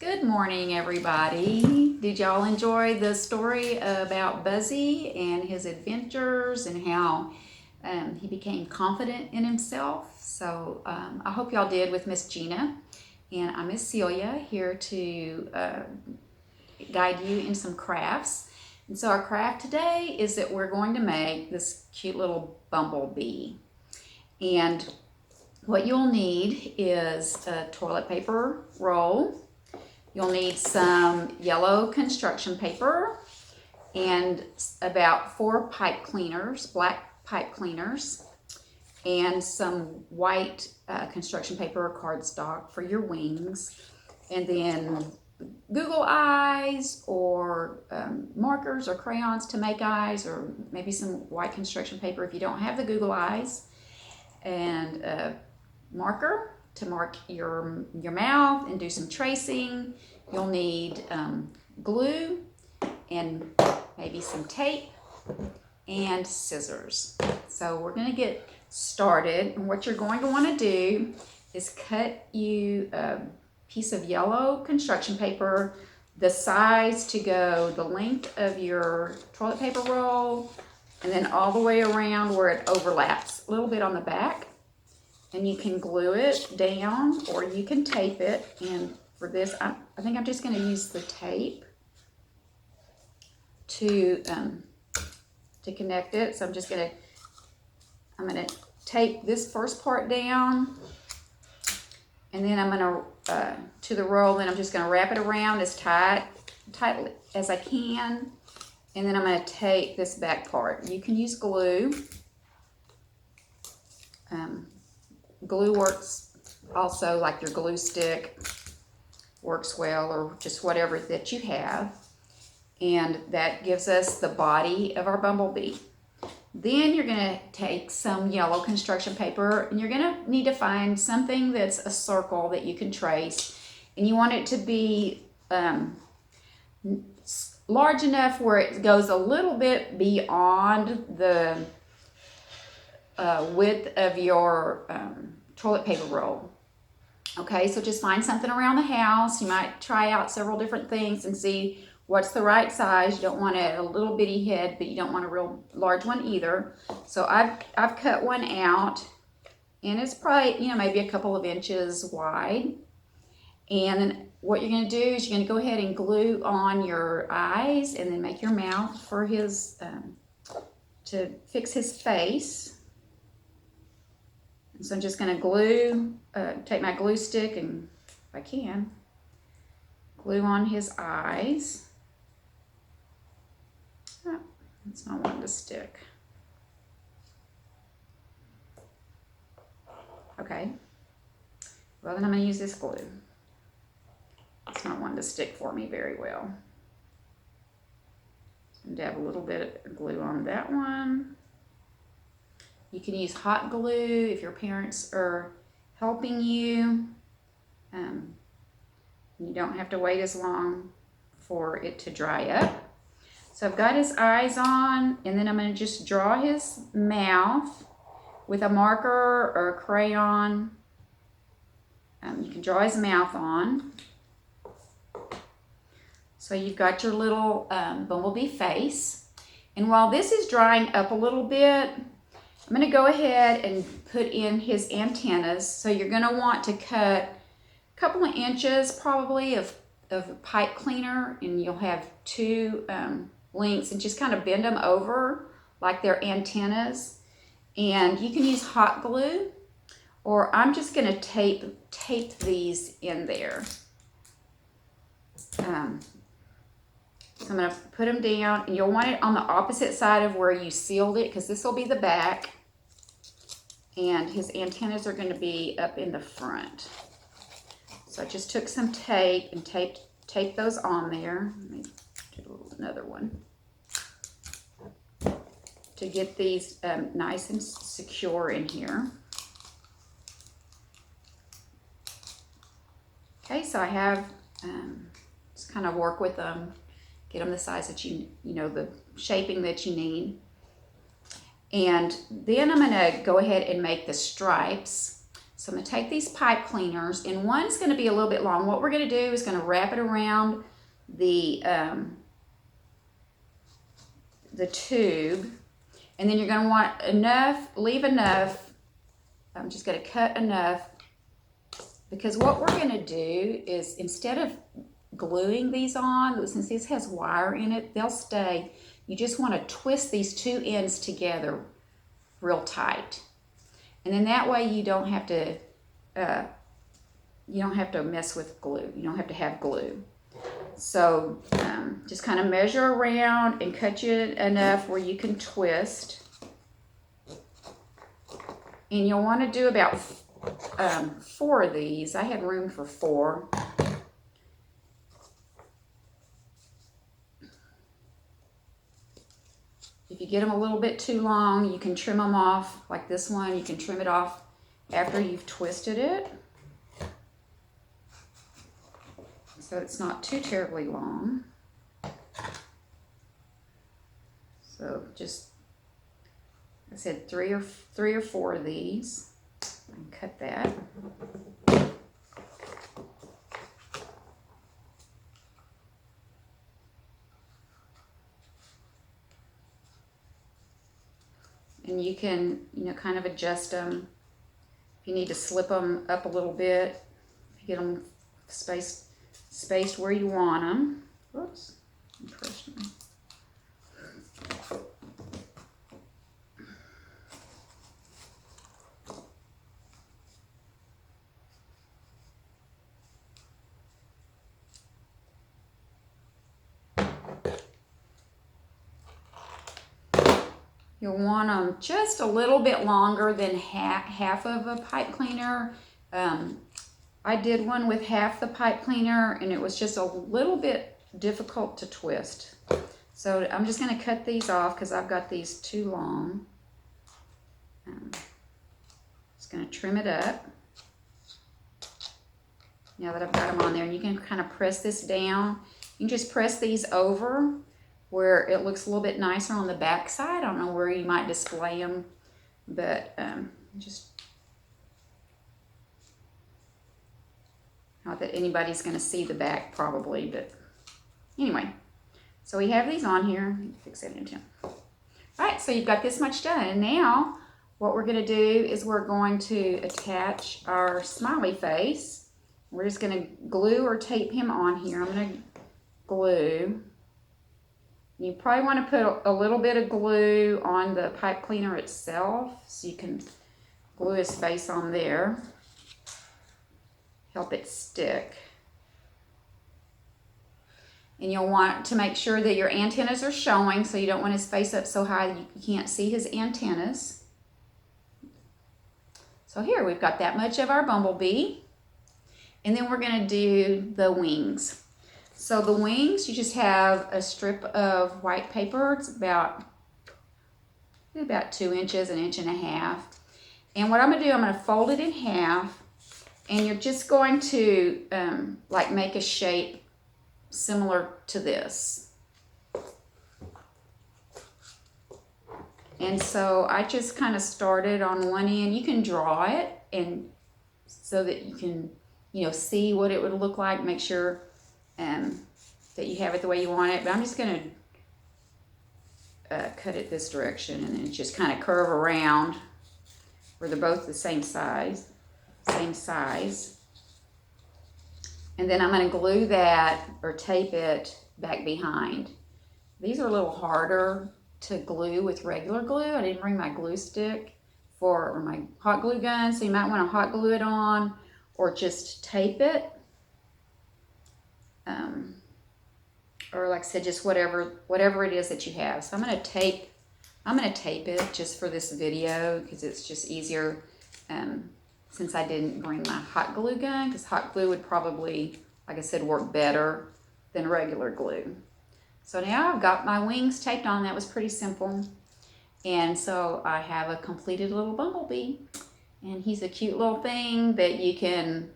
Good morning, everybody. Did y'all enjoy the story about Buzzy and his adventures and how he became confident in himself? So I hope y'all did with Miss Gina. And I'm Miss Celia here to guide you in some crafts. And so our craft today is that we're going to make this cute little bumblebee. And what you'll need is a toilet paper roll. You'll need some yellow construction paper and about 4 pipe cleaners, black pipe cleaners, and some white construction paper or cardstock for your wings, and then Google eyes or markers or crayons to make eyes, or maybe some white construction paper if you don't have the Google eyes, and a marker to mark your mouth and do some tracing. You'll need glue and maybe some tape and scissors. So we're going to get started, and what you're going to want to do is cut you a piece of yellow construction paper the size to go the length of your toilet paper roll and then all the way around where it overlaps a little bit on the back. And you can glue it down or you can tape it. And for this, I think I'm just going to use the tape to connect it. So I'm going to tape this first part down, and then I'm going to the roll. Then I'm just going to wrap it around as tight as I can, and then I'm going to tape this back part. You can use glue. Glue works also, like your glue stick works well, or just whatever that you have. And that gives us the body of our bumblebee. Then you're going to take some yellow construction paper, and you're going to need to find something that's a circle that you can trace. And you want it to be large enough where it goes a little bit beyond the width of your toilet paper roll. Okay, so just find something around the house. You might try out several different things and see what's the right size. You don't want a little bitty head, but you don't want a real large one either. So I've cut one out, and it's probably, maybe a couple of inches wide. And then what you're going to do is you're going to go ahead and glue on your eyes, and then make your mouth for his to fix his face. So I'm just going to glue, take my glue stick, and if I can, glue on his eyes. Oh, it's not wanting to stick. Okay. Well, then I'm going to use this glue. It's not wanting to stick for me very well. So I'm going to dab a little bit of glue on that one. You can use hot glue if your parents are helping you. You don't have to wait as long for it to dry up. So I've got his eyes on, and then I'm going to just draw his mouth with a marker or a crayon. You can draw his mouth on. So you've got your little bumblebee face. And while this is drying up a little bit, I'm going to go ahead and put in his antennas. So you're going to want to cut a couple of inches probably of pipe cleaner, and you'll have 2 lengths, and just kind of bend them over like they're antennas. And you can use hot glue, or I'm just going to tape these in there. So I'm going to put them down, and you'll want it on the opposite side of where you sealed it, because this will be the back. And his antennas are going to be up in the front. So I just took some tape and taped those on there. Let me do another one to get these nice and secure in here. Okay, so I have just kind of work with them, get them the size that the shaping that you need. And then I'm going to go ahead and make the stripes. So I'm going to take these pipe cleaners, and one's going to be a little bit long. What we're going to do is going to wrap it around the tube, and then you're going to want enough, leave enough. I'm just going to cut enough, because what we're going to do is, instead of gluing these on, since this has wire in it, they'll stay. You just want to twist these two ends together real tight, and then that way you don't have to mess with glue. You don't have to have glue. So just kind of measure around and cut you enough where you can twist. And you'll want to do about 4 of these. I had room for 4. If you get them a little bit too long, you can trim them off. Like this one, you can trim it off after you've twisted it, so it's not too terribly long. So just, I said 3 or 4 of these, and cut that. And you can, kind of adjust them. If you need to slip them up a little bit, if you get them spaced where you want them. Whoops, I pressed me. You'll want them just a little bit longer than half of a pipe cleaner. I did one with half the pipe cleaner, and it was just a little bit difficult to twist. So I'm just going to cut these off because I've got these too long. Just going to trim it up. Now that I've got them on there, and you can kind of press this down. You can just press these over where it looks a little bit nicer on the back side. I don't know where you might display them, but just not that anybody's going to see the back probably, but anyway. So we have these on here. Fix that into. All right, so you've got this much done, and now what we're going to do is we're going to attach our smiley face. We're just going to glue or tape him on here. I'm going to glue. You probably want to put a little bit of glue on the pipe cleaner itself, so you can glue his face on there. Help it stick. And you'll want to make sure that your antennas are showing, so you don't want his face up so high that you can't see his antennas. So here we've got that much of our Bumblebee. And then we're going to do the wings. So the wings, you just have a strip of white paper. It's about 2 inches, 1.5 inches. And what I'm going to do, I'm going to fold it in half, and you're just going to like make a shape similar to this. And so I just kind of started on one end. You can draw it, and so that you can, see what it would look like. Make sure that you have it the way you want it. But I'm just going to cut it this direction, and then just kind of curve around where they're both the same size. And then I'm going to glue that or tape it back behind. These are a little harder to glue with regular glue. I didn't bring my glue stick or my hot glue gun, so you might want to hot glue it on or just tape it. Or like I said, just whatever it is that you have. So I'm going to tape it just for this video because it's just easier since I didn't bring my hot glue gun, because hot glue would probably, like I said, work better than regular glue. So now I've got my wings taped on. That was pretty simple. And so I have a completed little Bumblebee, and he's a cute little thing that you can,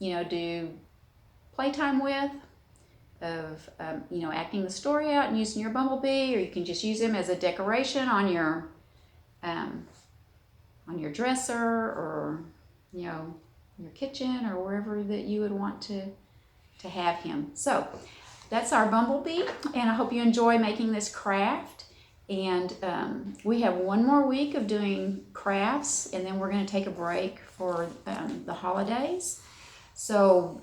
do playtime with, of, acting the story out and using your Bumblebee, or you can just use him as a decoration on your on your dresser or, your kitchen or wherever that you would want to have him. So that's our Bumblebee, and I hope you enjoy making this craft. And we have one more week of doing crafts, and then we're going to take a break for the holidays. So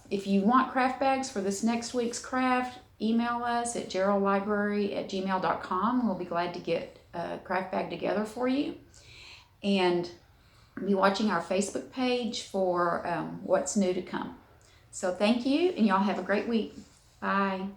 if you want craft bags for this next week's craft, email us at geraldlibrary@gmail.com. We'll be glad to get a craft bag together for you. And be watching our Facebook page for what's new to come. So thank you, and y'all have a great week. Bye.